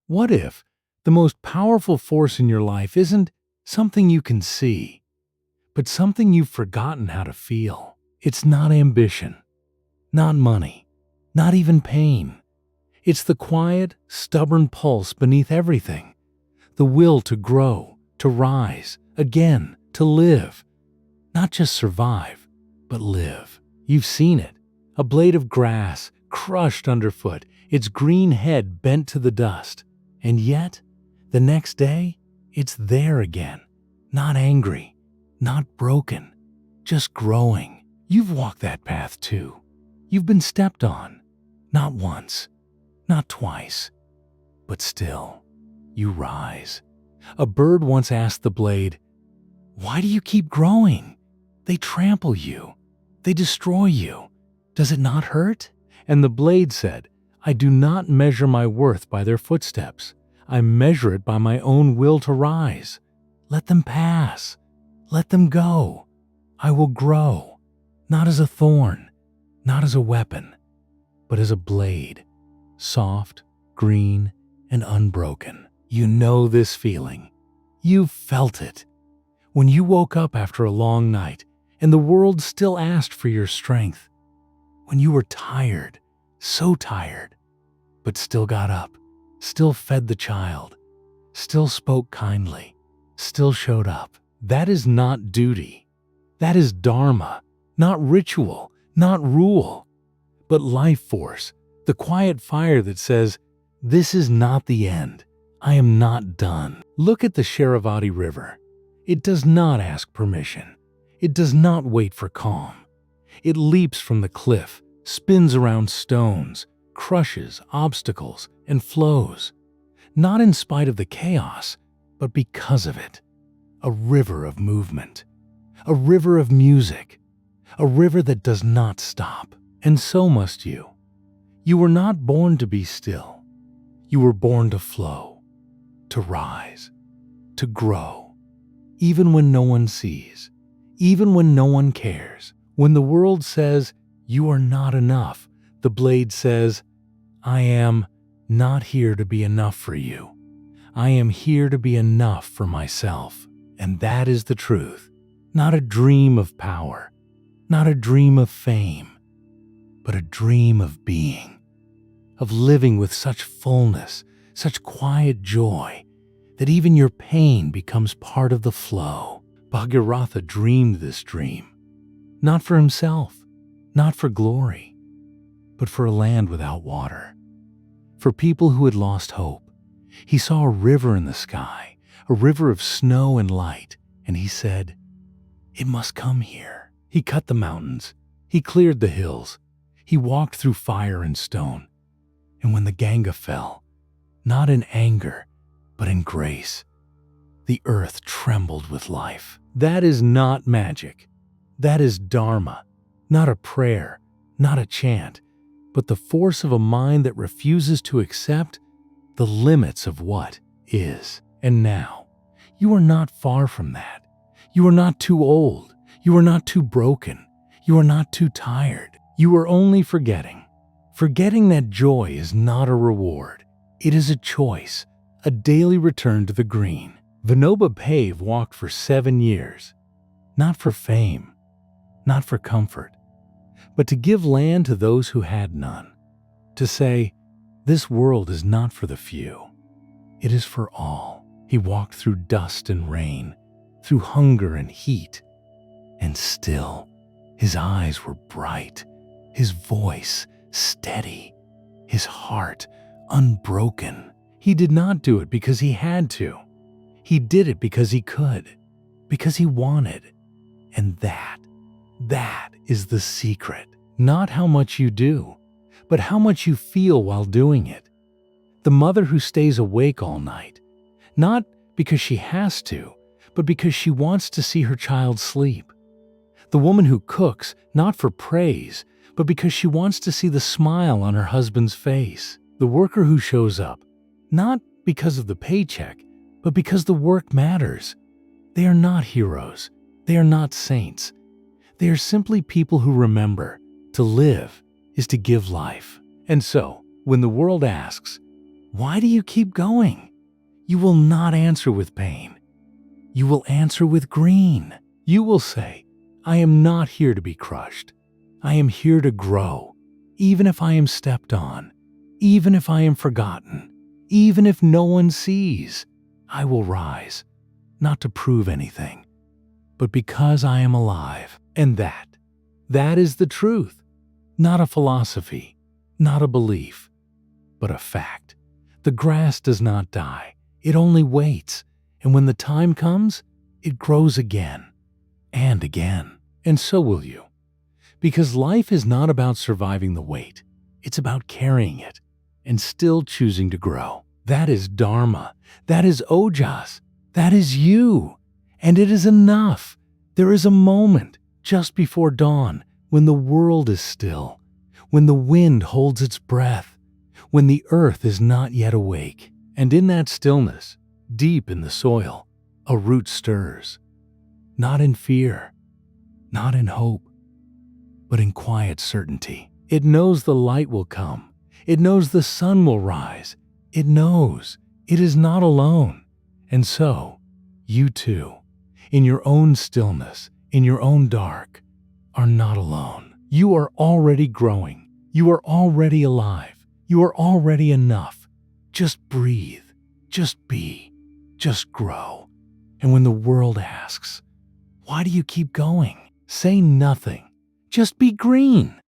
What if the most powerful force in your life isn't something you can see, but something you've forgotten how to feel? It's not ambition, not money, not even pain. It's the quiet, stubborn pulse beneath everything. The will to grow, to rise, again, to live. Not just survive, but live. You've seen it. A blade of grass crushed underfoot, its green head bent to the dust. And yet, the next day, it's there again. Not angry, not broken, just growing. You've walked that path too. You've been stepped on. Not once, not twice, but still, you rise. A bird once asked the blade, "Why do you keep growing? They trample you. They destroy you. Does it not hurt?" And the blade said, "I do not measure my worth by their footsteps. I measure it by my own will to rise. Let them pass. Let them go. I will grow, not as a thorn, not as a weapon, but as a blade, soft, green, and unbroken." You know this feeling. You've felt it. When you woke up after a long night and the world still asked for your strength. When you were tired, so tired, but still got up, still fed the child, still spoke kindly, still showed up. That is not duty. That is dharma, not ritual, not rule, but life force, the quiet fire that says, "This is not the end. I am not done." Look at the Sharavati River. It does not ask permission. It does not wait for calm. It leaps from the cliff, spins around stones, crushes obstacles, and flows. Not in spite of the chaos, but because of it. A river of movement. A river of music. A river that does not stop. And so must you. You were not born to be still. You were born to flow, to rise, to grow, even when no one sees, even when no one cares. When the world says, "You are not enough," the blade says, "I am not here to be enough for you. I am here to be enough for myself." And that is the truth. Not a dream of power, not a dream of fame, but a dream of being, of living with such fullness, such quiet joy, that even your pain becomes part of the flow. Bhagirath dreamed this dream, not for himself, not for glory, but for a land without water, for people who had lost hope. He saw a river in the sky, a river of snow and light, and he said, "It must come here." He cut the mountains, he cleared the hills, he walked through fire and stone. And when the Ganga fell, not in anger, but in grace, the earth trembled with life. That is not magic. That is dharma, not a prayer, not a chant, but the force of a mind that refuses to accept the limits of what is. And now, you are not far from that. You are not too old. You are not too broken. You are not too tired. You are only forgetting that joy is not a reward. It is a choice, a daily return to the green. Vinoba Bhave walked for 7 years, not for fame, not for comfort, but to give land to those who had none, to say, "This world is not for the few, it is for all." He walked through dust and rain, through hunger and heat, and still his eyes were bright, his voice steady, his heart unbroken. He did not do it because he had to. He did it because he could, because he wanted. And that is the secret. Not how much you do, but how much you feel while doing it. The mother who stays awake all night, not because she has to, but because she wants to see her child sleep. The woman who cooks, not for praise, but because she wants to see the smile on her husband's face. The worker who shows up, not because of the paycheck, but because the work matters. They are not heroes. They are not saints. They are simply people who remember to live is to give life. And so, when the world asks, Why do you keep going? You will not answer with pain. You will answer with green. You will say, I am not here to be crushed. I am here to grow, even if I am stepped on, even if I am forgotten, even if no one sees. I will rise, not to prove anything, but because I am alive. And that is the truth. Not a philosophy, not a belief, but a fact. The grass does not die. It only waits. And when the time comes, it grows again and again. And so will you. Because life is not about surviving the weight. It's about carrying it and still choosing to grow. That is dharma. That is ojas. That is you. And it is enough. There is a moment just before dawn when the world is still, when the wind holds its breath, when the earth is not yet awake. And in that stillness, deep in the soil, a root stirs. Not in fear, not in hope, but in quiet certainty. It knows the light will come. It knows the sun will rise. It knows it is not alone. And so, you too, in your own stillness, in your own dark, are not alone. You are already growing. You are already alive. You are already enough. Just breathe. Just be. Just grow. And when the world asks, why do you keep going? Say nothing. Just be green.